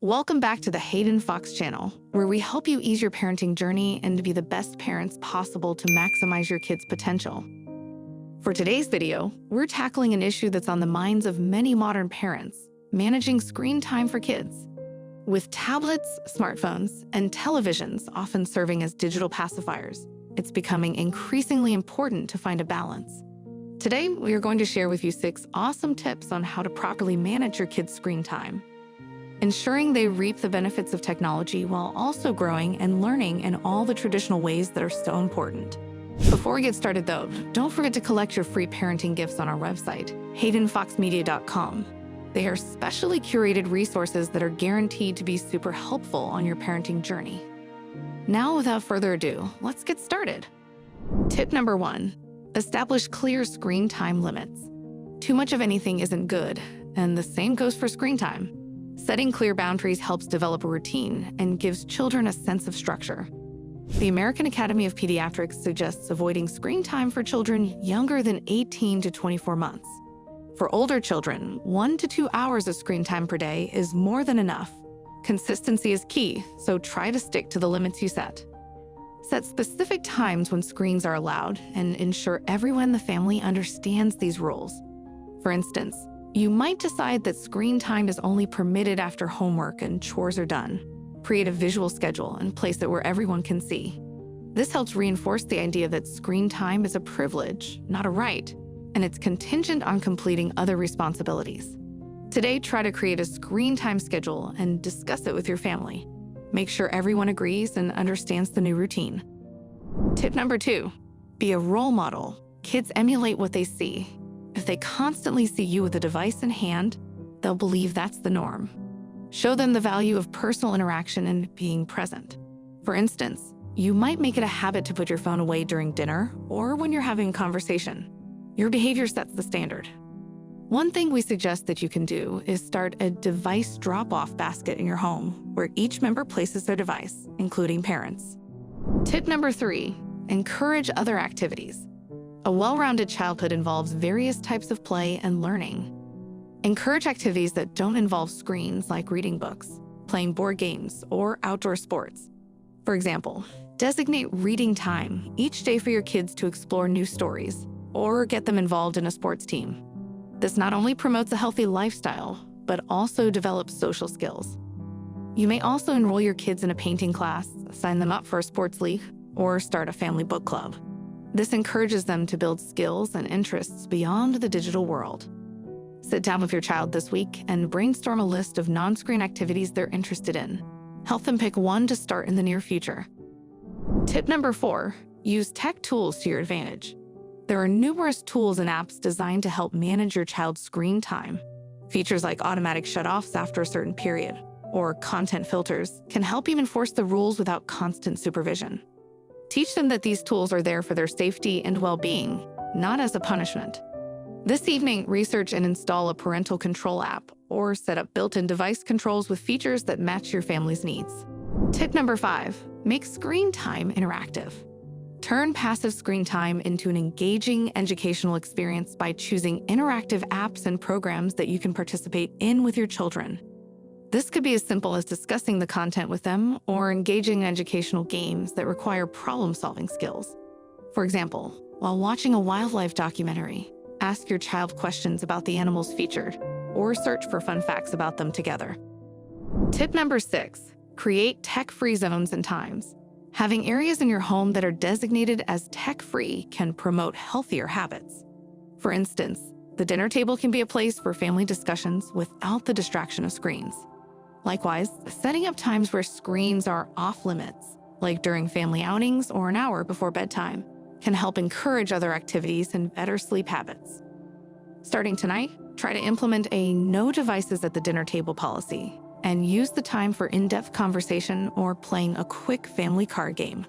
Welcome back to the Hayden Fox channel, where we help you ease your parenting journey and to be the best parents possible to maximize your kids' potential. For today's video, we're tackling an issue that's on the minds of many modern parents: managing screen time for kids. With tablets, smartphones, and televisions often serving as digital pacifiers, it's becoming increasingly important to find a balance. Today, we are going to share with you 6 awesome tips on how to properly manage your kids' screen time, ensuring they reap the benefits of technology while also growing and learning in all the traditional ways that are so important. Before we get started though, don't forget to collect your free parenting gifts on our website, HaydenFoxMedia.com. They are specially curated resources that are guaranteed to be super helpful on your parenting journey. Now, without further ado, let's get started. Tip number 1, establish clear screen time limits. Too much of anything isn't good, and the same goes for screen time. Setting clear boundaries helps develop a routine and gives children a sense of structure. The American Academy of Pediatrics suggests avoiding screen time for children younger than 18 to 24 months. For older children, 1 to 2 hours of screen time per day is more than enough. Consistency is key, so try to stick to the limits you set. Set specific times when screens are allowed and ensure everyone in the family understands these rules. For instance, you might decide that screen time is only permitted after homework and chores are done. Create a visual schedule and place it where everyone can see. This helps reinforce the idea that screen time is a privilege, not a right, and it's contingent on completing other responsibilities. Today, try to create a screen time schedule and discuss it with your family. Make sure everyone agrees and understands the new routine. Tip number 2, be a role model. Kids emulate what they see. If they constantly see you with a device in hand, they'll believe that's the norm. Show them the value of personal interaction and being present. For instance, you might make it a habit to put your phone away during dinner or when you're having a conversation. Your behavior sets the standard. One thing we suggest that you can do is start a device drop-off basket in your home where each member places their device, including parents. Tip number 3, encourage other activities. A well-rounded childhood involves various types of play and learning. Encourage activities that don't involve screens, like reading books, playing board games, or outdoor sports. For example, designate reading time each day for your kids to explore new stories, or get them involved in a sports team. This not only promotes a healthy lifestyle, but also develops social skills. You may also enroll your kids in a painting class, sign them up for a sports league, or start a family book club. This encourages them to build skills and interests beyond the digital world. Sit down with your child this week and brainstorm a list of non-screen activities they're interested in. Help them pick one to start in the near future. Tip number 4, use tech tools to your advantage. There are numerous tools and apps designed to help manage your child's screen time. Features like automatic shutoffs after a certain period or content filters can help you enforce the rules without constant supervision. Teach them that these tools are there for their safety and well-being, not as a punishment. This evening, research and install a parental control app or set up built-in device controls with features that match your family's needs. Tip number 5, make screen time interactive. Turn passive screen time into an engaging educational experience by choosing interactive apps and programs that you can participate in with your children. This could be as simple as discussing the content with them or engaging in educational games that require problem-solving skills. For example, while watching a wildlife documentary, ask your child questions about the animals featured or search for fun facts about them together. Tip number 6, create tech-free zones and times. Having areas in your home that are designated as tech-free can promote healthier habits. For instance, the dinner table can be a place for family discussions without the distraction of screens. Likewise, setting up times where screens are off limits, like during family outings or an hour before bedtime, can help encourage other activities and better sleep habits. Starting tonight, try to implement a no devices at the dinner table policy and use the time for in-depth conversation or playing a quick family card game.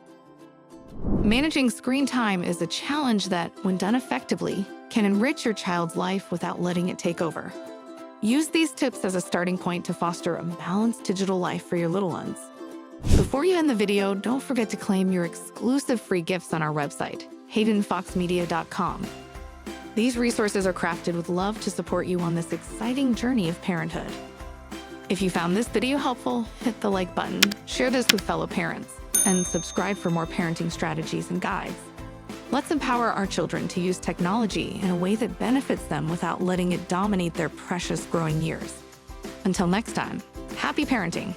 Managing screen time is a challenge that, when done effectively, can enrich your child's life without letting it take over. Use these tips as a starting point to foster a balanced digital life for your little ones. Before you end the video, don't forget to claim your exclusive free gifts on our website, HaydenFoxMedia.com. These resources are crafted with love to support you on this exciting journey of parenthood. If you found this video helpful, hit the like button, share this with fellow parents, and subscribe for more parenting strategies and guides. Let's empower our children to use technology in a way that benefits them without letting it dominate their precious growing years. Until next time, happy parenting!